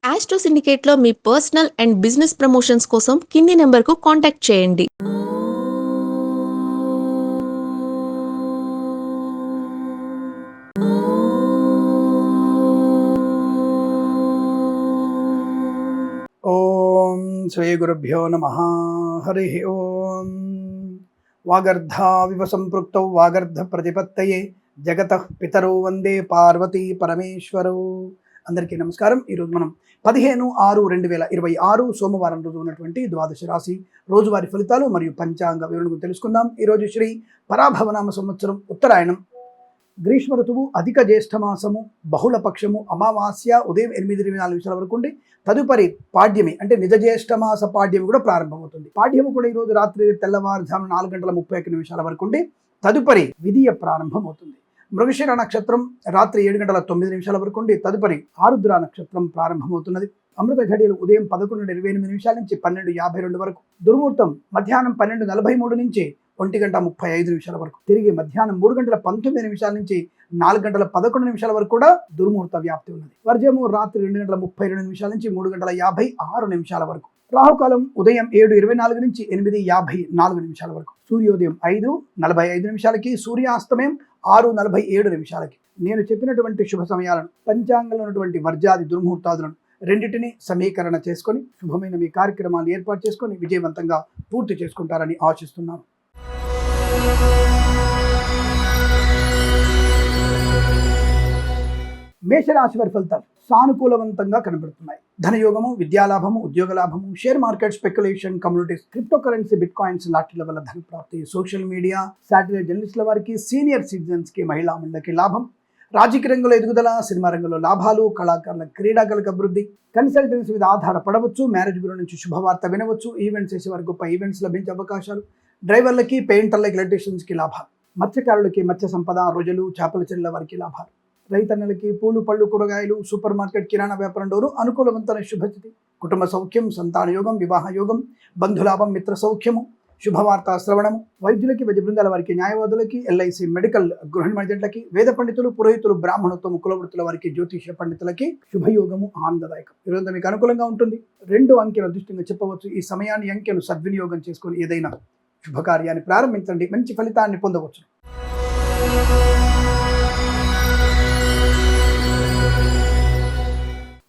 Astro సిండికేట్లో మీ personal and business promotions కోసం కింది నెంబర్కు కాంటాక్ట్ చేయండి. ఓం శ్రీ గురుభ్యో నమః. హరి ఓం. వాగర్ధావివ సంపృక్తౌ వాగర్ధ ప్రతిపత్తయే జగతః పితరౌ వందే పార్వతీ పరమేశ్వరౌ. అందరికీ నమస్కారం. ఈరోజు మనం 15/6/2026 సోమవారం రోజు ఉన్నటువంటి ద్వాదశ రాశి రోజువారి ఫలితాలు మరియు పంచాంగ వివరణ తెలుసుకుందాం. ఈరోజు శ్రీ పరాభవనామ సంవత్సరం ఉత్తరాయణం, గ్రీష్మ ఋతువు, అధిక జ్యేష్ఠమాసము, బహుళ పక్షము, అమావాస్య ఉదయం 8:24 వరకు ఉండి తదుపరి పాడ్యమి అంటే నిజ జ్యేష్ఠమాస పాడ్యమి కూడా ప్రారంభమవుతుంది. పాడ్యము కూడా ఈరోజు రాత్రి తెల్లవారుజామున 4:31 వరకు ఉండి తదుపరి విధియ ప్రారంభమవుతుంది. మృగశిర నక్షత్రం రాత్రి 7:09 వరకు ఉండి తదుపరి ఆరుద్ర నక్షత్రం ప్రారంభమవుతున్నది. అమృత ఘడియలు ఉదయం 11:28 నుంచి 12:52 వరకు, దుర్ముహూర్తం మధ్యాహ్నం 12:43 నుంచి 1:35 వరకు, తిరిగి మధ్యాహ్నం 3:19 నుంచి 4:11 వరకు కూడా దుర్ముహూర్త వ్యాప్తి ఉన్నది. వర్జము రాత్రి 2:32 నుంచి 3:56 వరకు, రాహుకాలం ఉదయం 7:24 నుంచి 8:54 వరకు, సూర్యోదయం 5:45 సూర్యాస్తమయం 6:47. నేను చెప్పినటువంటి శుభ సమయాలను, పంచాంగంలో ఉన్నటువంటి వర్జాది దుర్ముహూర్తాదులను రెండింటినీ సమీకరణ చేసుకొని శుభమైన మీ కార్యక్రమాలు ఏర్పాటు చేసుకొని విజయవంతంగా పూర్తి చేసుకుంటారని ఆశిస్తున్నాను. మేషరాశి వారి ఫలితాలు సానుకూలవంతంగా కనబడుతున్నాయి. ధనయోగము, విద్యాలాభము, ఉద్యోగ లాభము, share market speculation, communities, crypto currency, bitcoins లాంటి వల్ల ధన ప్రాప్తి, సోషల్ మీడియా, శాటిలైట్ జర్నలిస్టుల వారికి, సీనియర్ సిటిజన్స్ కి, మహిళా మండలికి లాభం, రాజకీయ రంగంలో ఎదుగుదల, సినిమా రంగంలో లాభాలు, కళాకారుల క్రీడాకారులకు అభివృద్ధి, కన్సల్టెన్సీ మీద ఆధారపడవచ్చు, మ్యారేజ్ బ్యూరో నుంచి శుభవార్త వినవచ్చు, ఈవెంట్స్ చేసే వారికి గొప్ప ఈవెంట్స్ లభించే అవకాశాలు, డ్రైవర్లకి, పెయింటర్లకి, ఎలక్ట్రీషియన్స్కి లాభాలు, మత్స్యకారులకి, మత్స్య సంపద, రొయ్యలు, చేపల చెరువుల వారికి లాభాలు, రైతన్నలకి పూలు, పళ్ళు, కూరగాయలు, సూపర్ మార్కెట్, కిరాణా వ్యాపారంలోనూ అనుకూలవంతమైన శుభస్థితి, కుటుంబ సౌఖ్యం, సంతాన యోగం, వివాహ యోగం, బంధులాభం, మిత్ర సౌఖ్యము, శుభవార్త శ్రవణము, వైద్యులకి, వైద్య బృందాల వారికి, న్యాయవాదులకి, ఎల్ఐసి మెడికల్, గృహ నిర్మాణాలకి, వేద పండితులు, పురోహితులు, బ్రాహ్మణత్వం, కులవృత్తుల వారికి, జ్యోతిష పండితులకి శుభయోగము ఆనందదాయకం. ఈరోజు మీకు అనుకూలంగా ఉంటుంది. 2 అంకెల అదృష్టంగా చెప్పవచ్చు. ఈ సమయాన్ని, అంకెను సద్వినియోగం చేసుకొని ఏదైనా శుభకార్యాన్ని ప్రారంభించండి, మంచి ఫలితాన్ని పొందవచ్చు.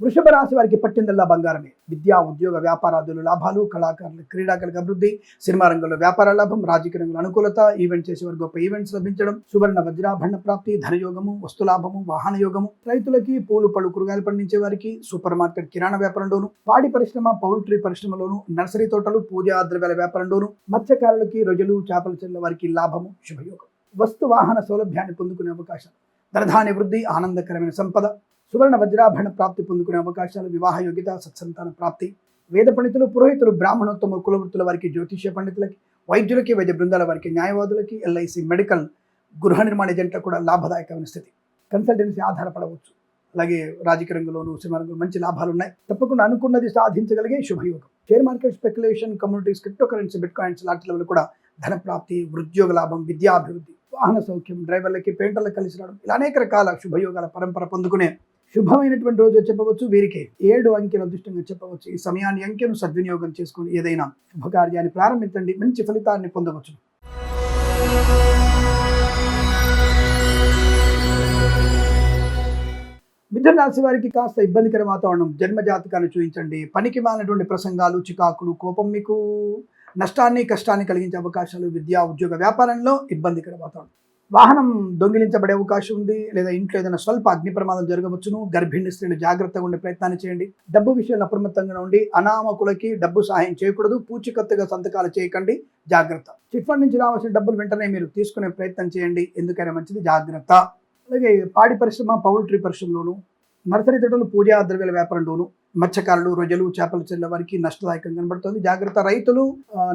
వృషభ రాశి వారికి పట్టిందల్లా బంగారమే. విద్యా, ఉద్యోగ, వ్యాపారాదులు లాభాలు, కళాకారులు క్రీడాకారులకు అభివృద్ధి, సినిమా రంగంలో వ్యాపార లాభం, రాజకీయ రంగంలో అనుకూలత, ఈవెంట్ చేసే వారికి గొప్ప ఈవెంట్స్ లభించడం, సువర్ణ వజ్రాభరణ ప్రాప్తి, ధనయోగము, వస్తులాభము, వాహన యోగము, రైతులకి, పూలు, పళ్ళు, కూరగాయలు పండించే వారికి, సూపర్ మార్కెట్, కిరాణా వ్యాపారంలోను, పాడి పరిశ్రమ, పౌల్ట్రీ పరిశ్రమలోను, నర్సరీ తోటలు, పూజా ద్రవ్యాల వ్యాపారంలోను, మత్స్యకారులకి, రొయ్యలు, చేపల చెరువుల వారికి లాభము, శుభయోగం. వస్తు వాహన సౌలభ్యాన్ని పొందుకునే అవకాశాలు, ధనధాన్య వృద్ధి, ఆనందకరమైన సంపద, సువర్ణ వజ్రాభరణ ప్రాప్తి పొందుకునే అవకాశాలు, వివాహ యోగ్యత, సత్సంతాన ప్రాప్తి, వేద పండితులు, పురోహితులు, బ్రాహ్మణోత్తమ, కులవృత్తుల వారికి, జ్యోతిష్య పండితులకి, వైద్యులకి, వైద్య బృందాల వారికి, న్యాయవాదులకి, ఎల్ఐసి మెడికల్, గృహ నిర్మాణ ఏజెంట్లకు కూడా లాభదాయకమైన స్థితి. కన్సల్టెన్సీ ఆధారపడవచ్చు. అలాగే రాజకీయ రంగంలోనూ, సినిమా రంగంలో మంచి లాభాలు ఉన్నాయి. తప్పకుండా అనుకున్నది సాధించగలిగే శుభయోగం. Share market speculation, communities, crypto currency, bitcoins లాంటి లెవెల్ కూడా ధన ప్రాప్తి, ఉద్యోగ లాభం, విద్యాభివృద్ధి, వాహన సౌఖ్యం, డ్రైవర్లకి, పెయింటర్లకు కలిసి రావడం, ఇలా అనేక రకాల శుభయోగాల పరంపర పొందుకునే శుభమైనటువంటి రోజు చెప్పవచ్చు. వీరికి 7 అంకెల అదృష్టంగా చెప్పవచ్చు. ఈ సమయాన్ని, అంకెను సద్వినియోగం చేసుకుని ఏదైనా శుభకార్యాన్ని ప్రారంభించండి, మంచి ఫలితాన్ని పొందవచ్చు. మిథున రాశి వారికి కాస్త ఇబ్బందికర వాతావరణం. జన్మ జాతకాన్ని చూపించండి. పనికి మాలినటువంటి ప్రసంగాలు, చికాకులు, కోపం మీకు నష్టాన్ని, కష్టాన్ని కలిగించే అవకాశాలు, విద్యా, ఉద్యోగ, వ్యాపారంలో ఇబ్బందికర వాతావరణం. వాహనం దొంగిలించబడే అవకాశం ఉంది, లేదా ఇంట్లో ఏదైనా స్వల్ప అగ్ని ప్రమాదం జరగవచ్చును. గర్భిణీ స్త్రీలు జాగ్రత్తగా ఉండే ప్రయత్నాన్ని చేయండి. డబ్బు విషయంలో అప్రమత్తంగా ఉండి అనామకులకి డబ్బు సహాయం చేయకూడదు. పూచికత్తుగా సంతకాలు చేయకండి, జాగ్రత్త. చిట్ ఫండ్ నుంచి రావాల్సిన డబ్బులు వెంటనే మీరు తీసుకునే ప్రయత్నం చేయండి, ఎందుకైనా మంచిది, జాగ్రత్త. అలాగే పాడి పరిశ్రమ, పౌల్ట్రీ పరిశ్రమలోను, నర్సరీ తోటలు, పూజా ద్రవ్యాల వ్యాపారంలోను, మత్స్యకారులు, రొయ్యలు, చేపల చెరువుల వారికి నష్టదాయకంగా కనబడుతుంది, జాగ్రత్త. రైతులు,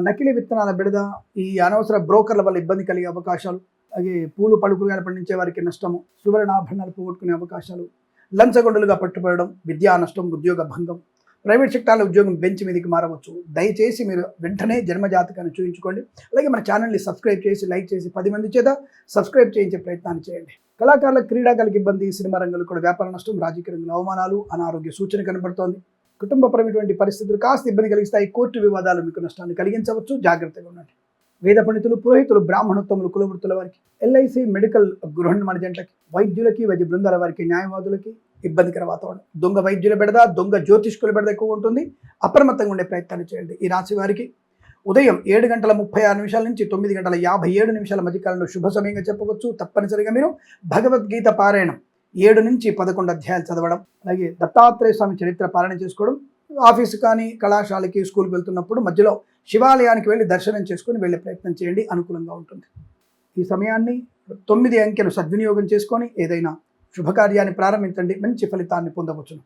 నకిలీ విత్తనాల బిడద, ఈ అనవసర బ్రోకర్ల వల్ల ఇబ్బంది కలిగే అవకాశాలు, అలాగే పూలు, పళ్ళు, కూరగాయలు పండించే వారికి నష్టము, సువర్ణాభరణాలు పోగొట్టుకునే అవకాశాలు, లంచగొండలుగా పట్టుబడడం, విద్యా నష్టం, ఉద్యోగ భంగం, ప్రైవేట్ సెక్టార్లో ఉద్యోగం బెంచ్ మీదకి మారవచ్చు. దయచేసి మీరు వెంటనే జన్మజాతకాన్ని చూపించుకోండి. అలాగే మన ఛానల్ని సబ్స్క్రైబ్ చేసి లైక్ చేసి 10 మంది చేత సబ్స్క్రైబ్ చేయించే ప్రయత్నాన్ని చేయండి. కళాకారుల క్రీడాకారులకు ఇబ్బంది, సినిమా రంగంలో కూడా వ్యాపార నష్టం, రాజకీయ రంగంలో అవమానాలు, అనారోగ్య సూచన కనబడుతోంది. కుటుంబపరమైనటువంటి పరిస్థితులు కాస్త ఇబ్బంది కలిగిస్తాయి. కోర్టు వివాదాలు మీకు నష్టాన్ని కలిగించవచ్చు. జాగ్రత్తగా ఉండండి. వేద పండితులు, పురోహితులు, బ్రాహ్మణోత్తములు, కులవృత్తుల వారికి, ఎల్ఐసి, మెడికల్, గృహ నిర్మాణ జంటలకి, వైద్యులకి, వైద్య బృందాల వారికి, న్యాయవాదులకి ఇబ్బందికర వాతావరణం. దొంగ వైద్యుల బెడద, దొంగ జ్యోతిష్కుల బెడద ఎక్కువ ఉంటుంది. అప్రమత్తంగా ఉండే ప్రయత్నాన్ని చేయండి. ఈ రాశి వారికి ఉదయం 7:36 నుంచి 9:57 మధ్యకాలంలో శుభ సమయంగా చెప్పవచ్చు. తప్పనిసరిగా మీరు భగవద్గీత పారాయణం 7 నుంచి 11 అధ్యాయాలు చదవడం, అలాగే దత్తాత్రేయ స్వామి చరిత్ర పారాయణ చేసుకోవడం, ఆఫీసు కానీ కళాశాలకి స్కూల్కి వెళ్తున్నప్పుడు మధ్యలో శివాలయానికి వెళ్ళి దర్శనం చేసుకొని వెళ్ళే ప్రయత్నం చేయండి. అనుకూలంగా ఉంటుంది. ఈ సమయాన్ని 9 అంకెలు సద్వినియోగం చేసుకొని ఏదైనా శుభకార్యాన్ని ప్రారంభించండి. మంచి ఫలితాన్ని పొందవచ్చును.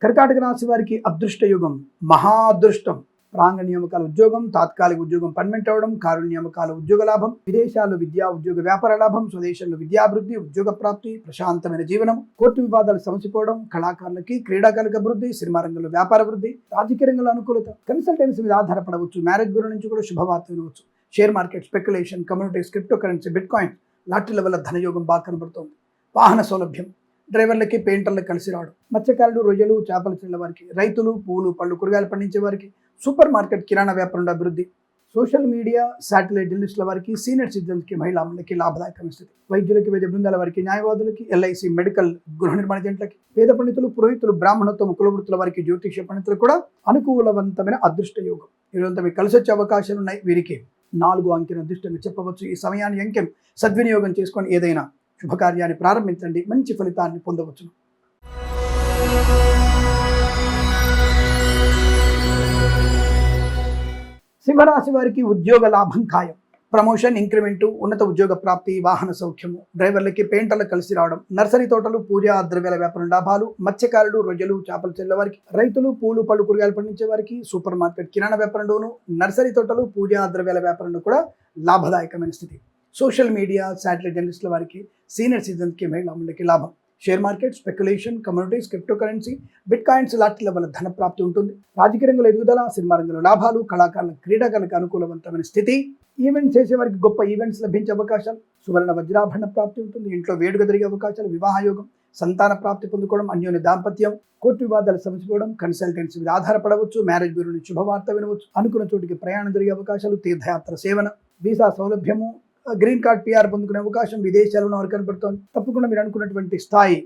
కర్కాటక రాశి వారికి అదృష్ట యుగం, మహా అదృష్టం. ప్రాంగణ నియామకాల ఉద్యోగం, తాత్కాలిక ఉద్యోగం పర్మనెంట్ అవడం, కారుణ్య నియామకాల ఉద్యోగ లాభం, విదేశాల్లో విద్యా ఉద్యోగ వ్యాపార లాభం, స్వదేశంలో విద్యాభివృద్ధి, ఉద్యోగ ప్రాప్తి, ప్రశాంతమైన జీవనం, కోర్టు వివాదాలు సమసిపోవడం, కళాకారులకి క్రీడాకారులకు అభివృద్ధి, సినిమా రంగంలో వ్యాపార అభివృద్ధి, రాజకీయ రంగంలో అనుకూలత, కన్సల్టెన్సీ మీద ఆధారపడవచ్చు. మ్యారేజ్ గురి నుంచి కూడా శుభవార్త వినవచ్చు. Share market, speculation, communities, crypto currency, bitcoin, లాటరీల వల్ల ధనయోగం బాగా కనబడుతోంది. వాహన సౌలభ్యం, డ్రైవర్లకి, పెయింటర్లకు కలిసి రావడం, మత్స్యకారులు, రొయ్యలు, చేపల చెట్ల వారికి, రైతులు, పూలు, పళ్ళు, కూరగాయలు పండించే వారికి, సూపర్ మార్కెట్, కిరాణా వ్యాపారంలో అభివృద్ధి, సోషల్ మీడియా, శాటిలైట్ జర్నలిస్టుల వారికి, సీనియర్ సిటిజన్స్కి, మహిళలకి లాభదాయకమైన స్థితి, వైద్యులకి, వైద్య బృందాల వారికి, న్యాయవాదులకి, ఎల్ఐసి, మెడికల్, గృహ నిర్మాణ జంటలకి, వేద పండితులు, పురోహితులు, బ్రాహ్మణోత్తమ, కులవృత్తుల వారికి, జ్యోతిష పండితులు కూడా అనుకూలవంతమైన అదృష్ట యోగం. ఈరోజు మీకు కలిసి వచ్చే అవకాశాలు ఉన్నాయి. వీరికి 4 అంకెను అదృష్టంగా చెప్పవచ్చు. ఈ సమయాన్ని అంకెను సద్వినియోగం చేసుకొని ఏదైనా శుభకార్యాన్ని ప్రారంభించండి. మంచి ఫలితాన్ని పొందవచ్చును. సింహరాశి వారికి ఉద్యోగ లాభం ఖాయం. ప్రమోషన్, ఇంక్రిమెంటు, ఉన్నత ఉద్యోగ ప్రాప్తి, వాహన సౌఖ్యము, డ్రైవర్లకి, పెయింటర్లకు కలిసి రావడం, నర్సరీ తోటలు, పూజా ద్రవ్యాల వ్యాపారం లాభాలు, మత్స్యకారులు, రొయ్యలు, చేపలు చెల్లె వారికి, రైతులు, పూలు, పళ్ళు, కూరగాయలు పండించే వారికి, సూపర్ మార్కెట్, కిరాణా వ్యాపారంలోను, నర్సరీ తోటలు, పూజా ద్రవ్యాల వ్యాపారంలో కూడా లాభదాయకమైన స్థితి. సోషల్ మీడియా, శాటిలైట్ జర్నలిస్టుల వారికి, సీనియర్ సిటిజన్స్కి, మహిళలకి లాభం. Share market, speculation, communities, crypto currency, bitcoins, లాటరీల వల్ల ధన ప్రాప్తి ఉంటుంది. రాజకీయ రంగంలో ఎదుగుదల, సినిమా రంగంలో లాభాలు, కళాకారుల క్రీడాకారులకు అనుకూలవంతమైన స్థితి. ఈవెంట్స్ చేసే వారికి గొప్ప ఈవెంట్స్ లభించే అవకాశాలు, సువర్ణ వజ్రాభరణ ప్రాప్తి ఉంటుంది. ఇంట్లో వేడుక జరిగే అవకాశాలు, వివాహ యోగం, సంతాన ప్రాప్తి పొందుకోవడం, అన్యోన్య దాంపత్యం, కోర్టు వివాదాలు సమసిపోవడం, కన్సల్టెన్సీ మీద ఆధారపడవచ్చు. మ్యారేజ్ బ్యూరో నుంచి శుభవార్త వినవచ్చు. అనుకున్న చోటికి ప్రయాణం జరిగే అవకాశాలు, తీర్థయాత్ర సేవన, వీసా సౌలభ్యము, గ్రీన్ కార్డ్, PR పొందుకునే అవకాశం, విదేశాల్లో వారు కనబడుతోంది. తప్పకుండా మీరు అనుకున్నటువంటి స్థాయి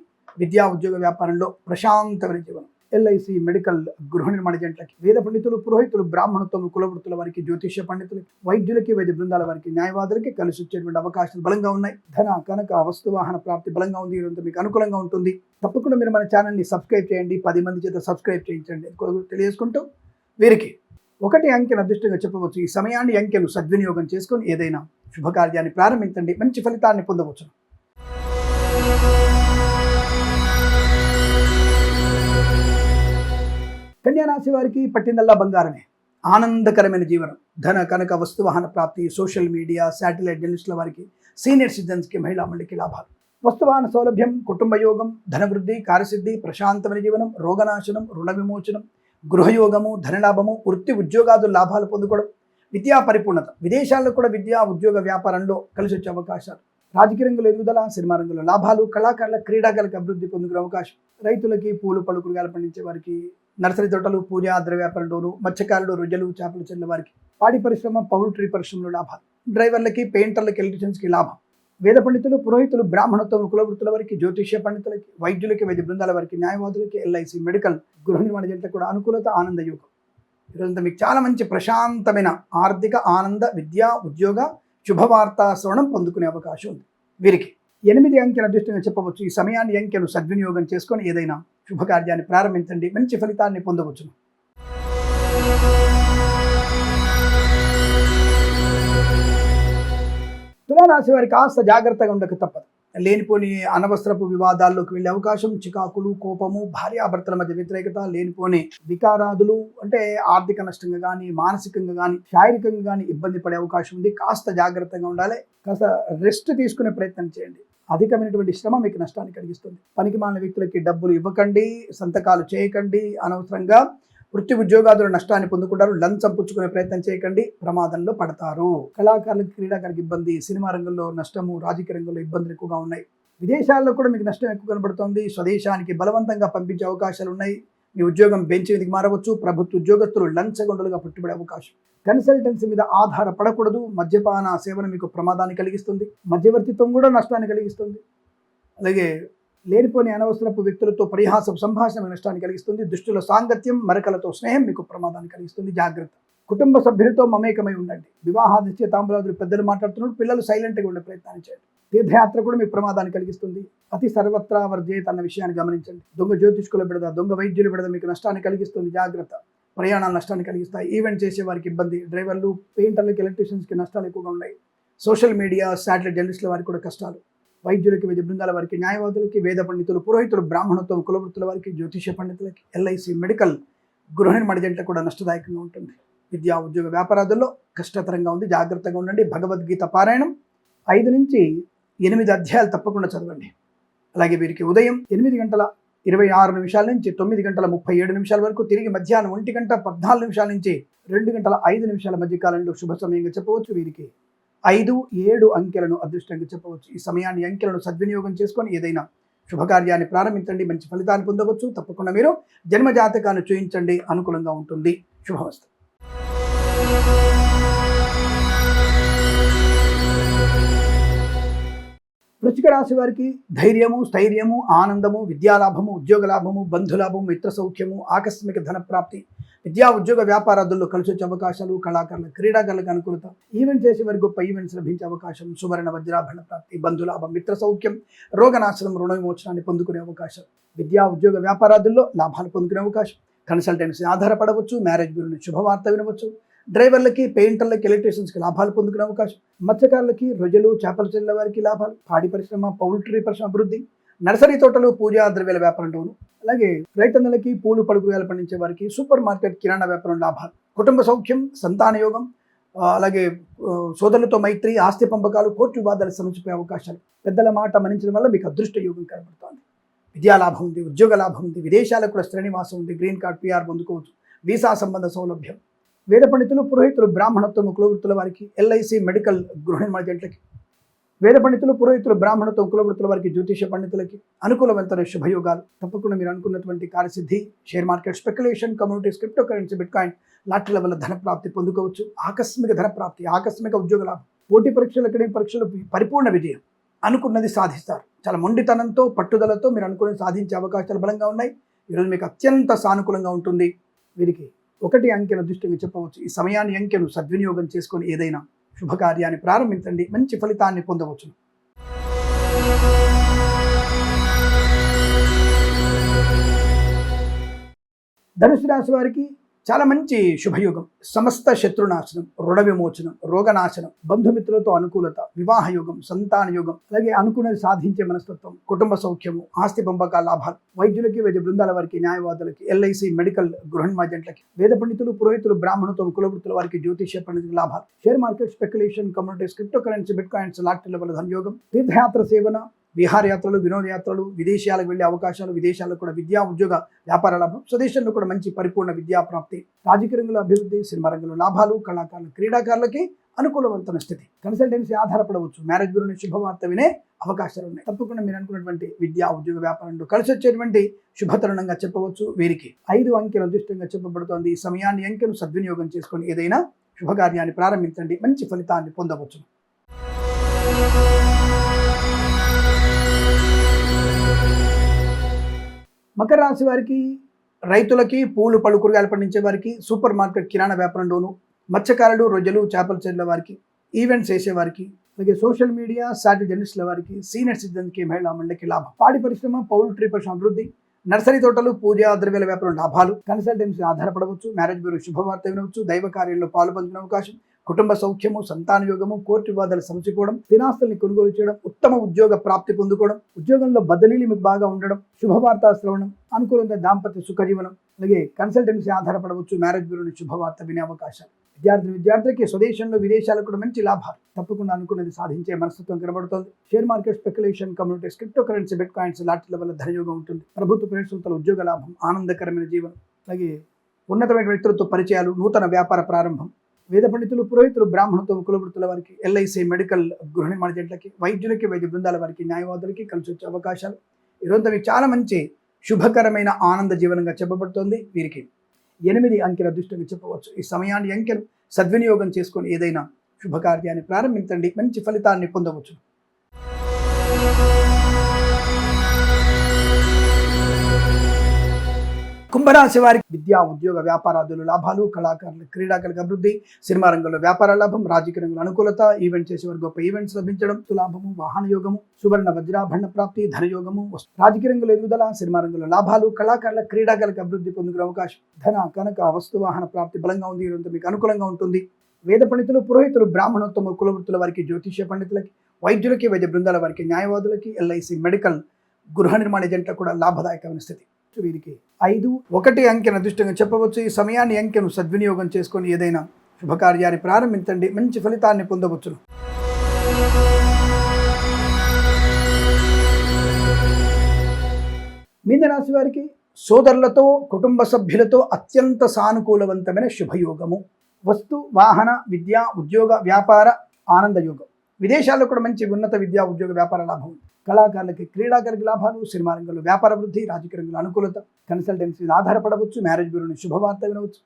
విద్యా ఉద్యోగ వ్యాపారంలో ప్రశాంతమైన జీవనం. ఎల్ఐసి, మెడికల్, గృహ నిర్మాణ జంటలకి, వేద పండితులు, పురోహితులు, బ్రాహ్మణోత్తములు, కులవృత్తుల వారికి, జ్యోతిష పండితులకి, వైద్యులకి, వైద్య బృందాల వారికి, న్యాయవాదులకి కలిసి వచ్చేటువంటి అవకాశాలు బలంగా ఉన్నాయి. ధన, కనక, వస్తువాహన ప్రాప్తి బలంగా ఉంది. ఈరోజు మీకు అనుకూలంగా ఉంటుంది. తప్పకుండా మీరు మన ఛానల్ని సబ్స్క్రైబ్ చేయండి. 10 మంది చేత సబ్స్క్రైబ్ చేయించండి. తెలియజేసుకుంటూ వీరికి 1 అంకెను అదృష్టంగా చెప్పవచ్చు. ఈ సమయాన్ని అంకెను సద్వినియోగం చేసుకొని ఏదైనా శుభకార్యాన్ని ప్రారంభించండి. మంచి ఫలితాన్ని పొందవచ్చు. కన్యా రాశి వారికి పట్టిందల్లా బంగారమే. ఆనందకరమైన జీవనం, ధన, కనక, వస్తువాహన ప్రాప్తి, సోషల్ మీడియా, శాటిలైట్ జర్నలిస్టుల వారికి, సీనియర్ సిటిజన్స్కి, మహిళలకి లాభాలు, వస్తువాహన సౌలభ్యం, కుటుంబ యోగం, ధనవృద్ధి, కార్యసిద్ధి, ప్రశాంతమైన జీవనం, రోగనాశనం, రుణ విమోచనం, గృహయోగము, ధనలాభము, వృత్తి ఉద్యోగాదులు లాభాలు పొందుకోవడం, విద్యా పరిపూర్ణత, విదేశాల్లో కూడా విద్యా ఉద్యోగ వ్యాపారంలో కలిసి వచ్చే అవకాశాలు, రాజకీయ రంగంలో ఎదుగుదల, సినిమా రంగంలో లాభాలు, కళాకారుల క్రీడాకారులకు అభివృద్ధి పొందుకునే అవకాశం, రైతులకి, పూలు, పళ్ళు, కూరగాయలు పండించే వారికి, నర్సరీ తోటలు, పూజా ద్రవ్య వ్యాపారంలోను, మత్స్యకారులు, రొయ్యలు, చేపలు చెల్లె వారికి, పాడి పరిశ్రమ, పౌల్ట్రీ పరిశ్రమలో లాభాలు, డ్రైవర్లకి, పెయింటర్లకి, ఎలక్ట్రీషియన్స్కి లాభం, వేద పండితులు, పురోహితులు, బ్రాహ్మణోత్తమ, కులవృత్తుల వారికి, జ్యోతిష్య పండితులకి, వైద్యులకి, వైద్య బృందాల వారికి, న్యాయవాదులకి, ఎల్ఐసి, మెడికల్, గృహ నిర్మాణ జంటలకు కూడా అనుకూలత, ఆనంద యోగం. ఈరోజు మీకు చాలా మంచి ప్రశాంతమైన ఆర్థిక, ఆనంద, విద్యా, ఉద్యోగ, శుభవార్తా శ్రవణం పొందుకునే అవకాశం ఉంది. వీరికి 8 అంకెను అదృష్టంగా చెప్పవచ్చు. ఈ సమయాన్ని అంకెను సద్వినియోగం చేసుకొని ఏదైనా శుభకార్యాన్ని ప్రారంభించండి. మంచి ఫలితాన్ని పొందవచ్చును. తులారాశి వారికి కాస్త జాగ్రత్తగా ఉండక తప్పదు. లేనిపోని అనవసరపు వివాదాల్లోకి వెళ్ళే అవకాశం, చికాకులు, కోపము, భార్యాభర్తల మధ్య వ్యతిరేకత, లేనిపోని వికారాదులు, అంటే ఆర్థిక నష్టంగా కానీ, మానసికంగా కానీ, శారీరకంగా కానీ ఇబ్బంది పడే అవకాశం ఉంది. కాస్త జాగ్రత్తగా ఉండాలి. కాస్త రెస్ట్ తీసుకునే ప్రయత్నం చేయండి. అధికమైనటువంటి శ్రమ మీకు నష్టాన్ని కలిగిస్తుంది. పనికిమాలిన వ్యక్తులకి డబ్బులు ఇవ్వకండి, సంతకాలు చేయకండి, అనవసరంగా వృత్తి ఉద్యోగాదుల నష్టాన్ని పొందుకుంటారు. లంచం పుచ్చుకునే ప్రయత్నం చేయకండి, ప్రమాదంలో పడతారు. కళాకారులకు, క్రీడాకారులకు ఇబ్బంది, సినిమా రంగంలో నష్టము, రాజకీయ రంగంలో ఇబ్బందులు ఎక్కువగా ఉన్నాయి. విదేశాల్లో కూడా మీకు నష్టం ఎక్కువ కనబడుతుంది. స్వదేశానికి బలవంతంగా పంపించే అవకాశాలు ఉన్నాయి. మీ ఉద్యోగం బెంచ్ మీదకి మారవచ్చు. ప్రభుత్వ ఉద్యోగస్తులు లంచగొండలుగా పట్టుబడే అవకాశం. కన్సల్టెన్సీ మీద ఆధారపడకూడదు. మద్యపాన సేవన మీకు ప్రమాదాన్ని కలిగిస్తుంది. మధ్యవర్తిత్వం కూడా నష్టాన్ని కలిగిస్తుంది. అలాగే లేనిపోని అనవసరపు వ్యక్తులతో పరిహాసపు సంభాషణ నష్టాన్ని కలిగిస్తుంది. దుష్టుల సాంగత్యం, మరకలతో స్నేహం మీకు ప్రమాదాన్ని కలిగిస్తుంది. జాగ్రత్త. కుటుంబ సభ్యులతో మమేకమై ఉండండి. వివాహ నిశ్చయితాంబులాదులు పెద్దలు మాట్లాడుతున్నప్పుడు పిల్లలు సైలెంట్గా ఉండే ప్రయత్నాన్ని చేయండి. తీర్థయాత్ర కూడా మీకు ప్రమాదాన్ని కలిగిస్తుంది. అతి సర్వత్రా వర్జేత్ అన్న విషయాన్ని గమనించండి. దొంగ జ్యోతిష్కుల బిడద, దొంగ వైద్యుల బిడద మీకు నష్టాన్ని కలిగిస్తుంది. జాగ్రత్త. ప్రయాణాలు నష్టాన్ని కలిగిస్తాయి. ఈవెంట్ చేసే వారికి ఇబ్బంది. డ్రైవర్లు, పెయింటర్లకి, ఎలక్ట్రీషియన్స్కి నష్టాలు ఎక్కువగా ఉన్నాయి. సోషల్ మీడియా, శాటిలైట్ జర్నలిస్టుల వారికి కూడా కష్టాలు. వైద్యులకి, వైద్య బృందాల వారికి, న్యాయవాదులకి, వేద పండితులు, పురోహితులు, బ్రాహ్మణత్వం, కులవృత్తుల వారికి, జ్యోతిష పండితులకి, ఎల్ఐసి, మెడికల్, గృహ నిర్మాణ జంటలకు కూడా నష్టదాయకంగా ఉంటుంది. విద్యా, ఉద్యోగ, వ్యాపారాదుల్లో కష్టతరంగా ఉంది. జాగ్రత్తగా ఉండండి. భగవద్గీత పారాయణం 5 నుంచి 8 అధ్యాయాలు తప్పకుండా చదవండి. అలాగే వీరికి ఉదయం 8:26 నుంచి 9:37 వరకు, తిరిగి మధ్యాహ్నం 1:14 నుంచి 2:05 మధ్య కాలంలో శుభ సమయంగా చెప్పవచ్చు. వీరికి 5, 7 అంకెలను అదృష్టంగా చెప్పవచ్చు. ఈ సమయాన్ని, అంకెలను సద్వినియోగం చేసుకొని ఏదైనా శుభకార్యాన్ని ప్రారంభించండి. మంచి ఫలితాన్ని పొందవచ్చు. తప్పకుండా మీరు జన్మజాతకాన్ని చూయించండి, అనుకూలంగా ఉంటుంది. శుభమస్తు. వృశ్చిక రాశి వారికి ధైర్యము, స్థైర్యము, ఆనందము, విద్యాలాభము, ఉద్యోగ లాభము, బంధులాభము, మిత్ర సౌఖ్యము, ఆకస్మిక ధన ప్రాప్తి, విద్యా, ఉద్యోగ, వ్యాపారాదుల్లో కలిసి వచ్చే అవకాశాలు, కళాకారుల, క్రీడాకారులకు అనుకూలత, ఈవెంట్ చేసే వారికి గొప్ప ఈవెంట్స్ లభించే అవకాశం, సువర్ణ వజ్రాభరణ ప్రాప్తి, బంధులాభం, మిత్ర సౌఖ్యం, రోగనాశనం, రుణ విమోచనాన్ని పొందుకునే అవకాశం, విద్యా, ఉద్యోగ, వ్యాపారాదుల్లో లాభాలు పొందుకునే అవకాశం, కన్సల్టెన్సీ ఆధారపడవచ్చు, మ్యారేజ్ బ్యూరోని శుభవార్త వినవచ్చు, డ్రైవర్లకి, పెయింటర్లకి, ఎలక్ట్రీషియన్స్కి లాభాలు పొందుకునే అవకాశం, మత్స్యకారులకి, రొయ్యలు, చేపల చెల్లెల వారికి లాభాలు, పాడి పరిశ్రమ, పౌల్ట్రీ పరిశ్రమ అభివృద్ధి, నర్సరీ తోటలు, పూజా ద్రవ్యాల వ్యాపారంలోను, అలాగే రైతన్నలకి, పూలు, పడుకులు పండించే వారికి, సూపర్ మార్కెట్, కిరాణా వ్యాపారం లాభాలు, కుటుంబ సౌఖ్యం, సంతాన యోగం, అలాగే సోదరులతో మైత్రి, ఆస్తి పంపకాలు, కోర్టు వివాదాలు సమసిపోయే అవకాశాలు, పెద్దల మాట మన్నించడం వల్ల మీకు అదృష్ట యోగం కనబడుతోంది. విద్యా లాభం ఉంది, ఉద్యోగ లాభం ఉంది, విదేశాలకు కూడా శ్రేణివాసం ఉంది, గ్రీన్ కార్డ్, PR పొందుకోవచ్చు, వీసా సంబంధ సౌలభ్యం, వేద పండితులు, పురోహితులు, బ్రాహ్మణత్వం, కులవృత్తుల వారికి, ఎల్ఐసి, మెడికల్, గృహ నిర్మాణ జంటలకి, వేద పండితులు, పురోహితులు, బ్రాహ్మణత్వం, కులవృత్తుల వారికి, జ్యోతిష పండితులకి అనుకూలవంతమైన శుభయోగాలు. తప్పకుండా మీరు అనుకున్నటువంటి కార్యసిద్ధి, share market, speculation, communities, crypto currency, bitcoin, లాటరీల వల్ల ధన ప్రాప్తి పొందుకోవచ్చు. ఆకస్మిక ధన ప్రాప్తి, ఆకస్మిక ఉద్యోగ లాభం, పోటీ పరీక్షలు, అకాడమిక్ పరీక్షలు పరిపూర్ణ విజయం, అనుకున్నది సాధిస్తారు. చాలా మొండితనంతో, పట్టుదలతో మీరు అనుకున్నది సాధించే అవకాశాలు బలంగా ఉన్నాయి. ఈరోజు మీకు అత్యంత సానుకూలంగా ఉంటుంది. వీరికి 1 అంకెను దృష్టిగా చెప్పవచ్చు. ఈ సమయాన్ని, అంకెను సద్వినియోగం చేసుకొని ఏదైనా శుభకార్యాన్ని ప్రారంభించండి. మంచి ఫలితాన్ని పొందవచ్చు. ధనుసు రాశి వారికి చాలా మంచి శుభయోగం. సమస్త శత్రునాశనం, రుణ విమోచనం, రోగనాశనం, బంధుమిత్రులతో అనుకూలత, వివాహ యోగం, సంతాన యోగం, అలాగే అనుకున్నది సాధించే మనస్తత్వం, కుటుంబ సౌఖ్యము, ఆస్తి పంపకాల లాభాలు, వైద్యులకి, వైద్య బృందాల వారికి, న్యాయవాదులకి, ఎల్ఐసి, మెడికల్, గృహ నిర్మాణ జంటలకి, వేద పండితులు, పురోహితులు, బ్రాహ్మణత్వం, కులవృత్తుల వారికి, జ్యోతిష పండితుల లాభాలు, share market, speculation, communities, crypto currency, bitcoins, లాటరీల వల్ల ధనయోగం, తీర్థయాత్ర సేవన, విహారయాత్రలు, వినోదయాత్రలు, విదేశాలకు వెళ్ళే అవకాశాలు, విదేశాల్లో కూడా విద్యా, ఉద్యోగ, వ్యాపార లాభం, స్వదేశంలో కూడా మంచి పరిపూర్ణ విద్యా ప్రాప్తి, రాజకీయ రంగంలో అభివృద్ధి, సినిమా రంగంలో లాభాలు, కళాకారులు, క్రీడాకారులకి అనుకూలవంతమైన స్థితి, కన్సల్టెన్సీ ఆధారపడవచ్చు, మ్యారేజ్ బ్యూరోని శుభవార్త వినే అవకాశాలు ఉన్నాయి. తప్పకుండా మీరు అనుకున్నటువంటి విద్యా, ఉద్యోగ, వ్యాపారంలో కలిసి వచ్చేటువంటి శుభతరుణంగా చెప్పవచ్చు. వీరికి 5 అంకెల అదృష్టంగా చెప్పబడుతోంది. ఈ సమయాన్ని, అంకెను సద్వినియోగం చేసుకొని ఏదైనా శుభకార్యాన్ని ప్రారంభించండి. మంచి ఫలితాన్ని పొందవచ్చు. మకర రాశి వారికి, రైతులకి, పూలు, పళ్ళు, కూరగాయలు పండించే వారికి, సూపర్ మార్కెట్, కిరాణా వ్యాపారంలోను, మత్స్యకారులు, రొయ్యలు, చేపల చెర్ల వారికి, ఈవెంట్స్ చేసేవారికి, అలాగే సోషల్ మీడియా, శాటిలైట్ జర్నలిస్టుల వారికి, సీనియర్ సిటిజన్కి, మహిళా మండలికి లాభం, పాడి పరిశ్రమ, పౌల్ట్రీ పరిశ్రమ అభివృద్ధి, నర్సరీ తోటలు, పూజా ద్రవ్యాల వ్యాపారం లాభాలు, కన్సల్టెన్సీ ఆధారపడవచ్చు, మ్యారేజ్ బ్యూరో శుభవార్త వినవచ్చు, దైవ కార్యాల్లో పాలు పొందిన అవకాశం, కుటుంబ సౌఖ్యము, సంతాన యోగము, కోర్టు వివాదాలు సమసిపోవడం, స్థిరాస్తుల్ని కొనుగోలు చేయడం, ఉత్తమ ఉద్యోగ ప్రాప్తి పొందుకోవడం, ఉద్యోగంలో బదిలీలు మీకు బాగా ఉండడం, శుభవార్తా శ్రవణం, అనుకూలంగా దాంపత్య సుఖజీవనం, అలాగే కన్సల్టెన్సీ ఆధారపడవచ్చు, మ్యారేజ్ బ్యూరోని శుభవార్త వినే అవకాశాలు. విద్యార్థులకి స్వదేశంలో విదేశాలకు కూడా మంచి లాభాలు, తప్పకుండా అనుకున్నది సాధించే మనస్తత్వం కనబడుతోంది. Share market, speculation, communities, crypto currency, bitcoins లాంటి వల్ల ధనయోగం ఉంటుంది. ప్రభుత్వ ప్రవేశంతో ఉద్యోగ లాభం, ఆనందకరమైన జీవనం, అలాగే ఉన్నతమైన వ్యక్తులతో పరిచయాలు, నూతన వ్యాపార ప్రారంభం. వేద పండితులు, పురోహితులు, బ్రాహ్మణత్వం, కులవృత్తుల వారికి, ఎల్ఐసి, మెడికల్, గృహ నిర్మాణ జట్లకి, వైద్యులకి, వైద్య బృందాల వారికి, న్యాయవాదులకి కలిసి వచ్చే అవకాశాలు. ఈరోజు మీకు చాలా మంచి శుభకరమైన ఆనంద జీవనంగా చెప్పబడుతోంది. వీరికి 8 అంకెల అదృష్టంగా చెప్పవచ్చు. ఈ సమయాన్ని అంకెను సద్వినియోగం చేసుకొని ఏదైనా శుభకార్యాన్ని ప్రారంభించండి, మంచి ఫలితాన్ని పొందవచ్చు. కుంభరాశి వారికి విద్యా, ఉద్యోగ, వ్యాపారాదులు లాభాలు, కళాకారులు, క్రీడాకారులకు అభివృద్ధి, సినిమా రంగంలో వ్యాపార లాభం, రాజకీయ రంగంలో అనుకూలత, ఈవెంట్ చేసేవారు గొప్ప ఈవెంట్స్ లభించడం, లాభము, వాహన యోగము, సువర్ణ వజ్రాభరణ ప్రాప్తి, ధనయోగము, రాజకీయ రంగంలో ఎదుగుదల, సినిమా రంగంలో లాభాలు, కళాకారుల, క్రీడాకారులకు అభివృద్ధి పొందుకునే అవకాశం, ధన, కనక, వస్తు వాహన ప్రాప్తి బలంగా ఉంది. ఇదంతా మీకు అనుకూలంగా ఉంటుంది. వేద పండితులు, పురోహితులు, బ్రాహ్మణోత్తమ, కులవృత్తుల వారికి, జ్యోతిష్య పండితులకి, వైద్యులకి, వైద్య బృందాల వారికి, న్యాయవాదులకి, ఎల్ఐసి, మెడికల్, గృహ నిర్మాణ ఏజెంట్లకు కూడా లాభదాయకమైన స్థితి. వీరికి 5 అంకెను అదృష్టంగా చెప్పవచ్చు. ఈ సమయాన్ని అంకెను సద్వినియోగం చేసుకొని ఏదైనా శుభకార్యాన్ని ప్రారంభించండి, మంచి ఫలితాన్ని పొందవచ్చును. మీన రాశి వారికి సోదరులతో, కుటుంబ సభ్యులతో అత్యంత సానుకూలవంతమైన శుభయోగము, వస్తు, వాహన, విద్య, ఉద్యోగ, వ్యాపార ఆనంద యోగం. విదేశాల్లో కూడా మంచి ఉన్నత విద్యా, ఉద్యోగ, వ్యాపార లాభం. కళాకారులకి, క్రీడాకారులకి లాభాలు, సినిమా రంగంలో వ్యాపార వృద్ధి, రాజకీయ రంగంలో అనుకూలత, కన్సల్టెన్సీ ఆధారపడవచ్చు, మ్యారేజ్ బ్యూరోని శుభవార్త వినవచ్చు.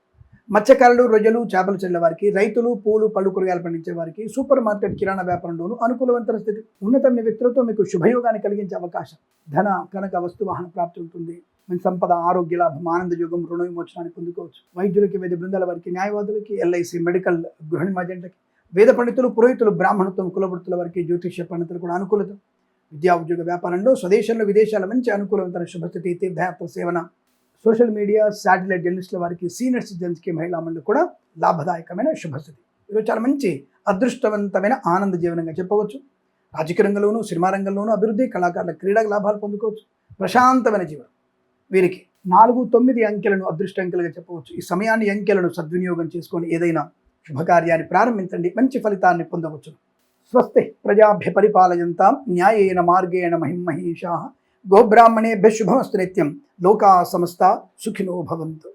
మత్స్యకారులు, రొయ్యలు, చేపలు చెల్లె వారికి, రైతులు, పూలు, పళ్ళు, కూరగాయలు పండించే వారికి, సూపర్ మార్కెట్, కిరాణా వ్యాపారంలోనూ అనుకూలవంతమైన స్థితి. ఉన్నతమైన వ్యక్తులతో మీకు శుభయోగాన్ని కలిగించే అవకాశం, ధన, కనక, వస్తు వాహన ప్రాప్తి ఉంటుంది. మంచి సంపద, ఆరోగ్య లాభం, ఆనంద యోగం, రుణ విమోచనాన్ని పొందుకోవచ్చు. వైద్యులకి, వైద్య బృందాల వారికి, న్యాయవాదులకి, ఎల్ఐసి, మెడికల్, గృహ నిర్మాణ జట్లకి, వేద పండితులు, పురోహితులు, బ్రాహ్మణత్వం, కులవృత్తుల వారికి, జ్యోతిష్య పండితులు కూడా అనుకూలత. విద్యా, ఉద్యోగ, వ్యాపారంలో స్వదేశంలో విదేశాల మంచి అనుకూలవంతమైన శుభస్థితి, తీర్థయాత్ర సేవన, సోషల్ మీడియా, శాటిలైట్ జర్నలిస్టుల వారికి, సీనియర్ సిటిజన్స్కి, మహిళా మండలి కూడా లాభదాయకమైన శుభస్థితి. ఈరోజు చాలా మంచి అదృష్టవంతమైన ఆనంద జీవనంగా చెప్పవచ్చు. రాజకీయ రంగంలోనూ, సినిమా రంగంలోనూ అభివృద్ధి, కళాకారుల, క్రీడా లాభాలు పొందుకోవచ్చు. ప్రశాంతమైన జీవనం. వీరికి 4, 9 అంకెలను అదృష్ట అంకెలుగా చెప్పవచ్చు. ఈ సమయాన్ని అంకెలను సద్వినియోగం చేసుకొని ఏదైనా శుభకార్యాన్ని ప్రారంభించండి, మంచి ఫలితాన్ని పొందవచ్చు. స్వస్తి ప్రజాభ్య పరిపాలయంతాం న్యాయేన మార్గేణ మహిమహీషాః గోబ్రాహ్మణేభ్యః శుభమస్తు నిత్యం. లోకా సమస్తా సుఖినో భవంతు.